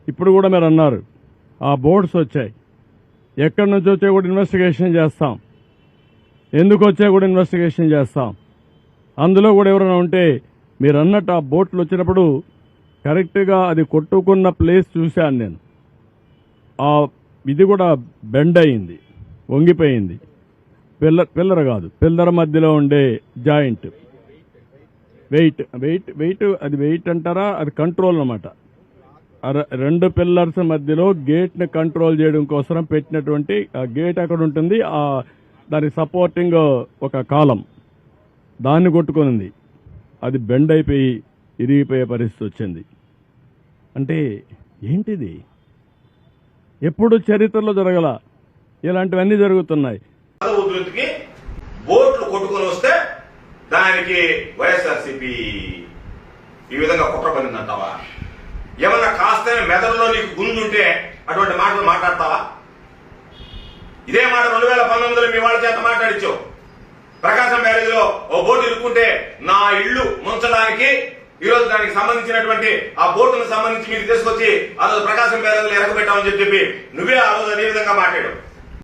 ఇప్పుడు కూడా మీరు అన్నారు ఆ బోర్డ్స్ వచ్చాయి, ఎక్కడి నుంచి వచ్చే కూడా ఇన్వెస్టిగేషన్ చేస్తాం, ఎందుకు వచ్చే కూడా ఇన్వెస్టిగేషన్ చేస్తాం. అందులో కూడా ఎవరైనా ఉంటే మీరు అన్నట్టు ఆ బోట్లు వచ్చినప్పుడు కరెక్ట్గా అది కొట్టుకున్న ప్లేస్ చూశాను నేను. ఆ ఇది కూడా బెండ్ అయింది, వంగిపోయింది. పిల్లర్ కాదు, పిల్లర్ మధ్యలో ఉండే జాయింట్ వెయిట్ వెయిట్ వెయిట్ అది వెయిట్ అంటారా, అది కంట్రోల్ అన్నమాట. రెండు పిల్లర్స్ మధ్యలో గేట్ని కంట్రోల్ చేయడం కోసం పెట్టినటువంటి ఆ గేట్ అక్కడ ఉంటుంది, దాని సపోర్టింగ్ ఒక కాలం దాన్ని కొట్టుకునింది. అది బెండ్ అయిపోయి ఇరిగిపోయే పరిస్థితి వచ్చింది. అంటే ఏంటిది? ఎప్పుడు చరిత్రలో జరగల, ఇలాంటివన్నీ జరుగుతున్నాయి. బోట్లు కొట్టుకుని వస్తే దానికి వైఎస్ఆర్సీపీ ఈ విధంగా కుట్ర పడిందంటావా? ఏమన్నా కాస్త మెదడులో నీకు గుంజుంటే అటువంటి మాటలు మాట్లాడతావా? ఇదే మాట 2019లో మీ వాళ్ళ చేత మాట్లాడించావు. ప్రకాశం బ్యారేజ్ లో ఓ బోటు ఇరుక్కుంటే నా ఇళ్లు ముంచడానికి ఈరోజు దానికి సంబంధించినటువంటి ఆ బోటుకు సంబంధించి మీరు తీసుకొచ్చి ఆ రోజు ప్రకాశం బ్యారేజ్ లో ఎరగబెట్టామని చెప్పి నువ్వే ఆ రోజు అదే విధంగా మాట్లాడావు.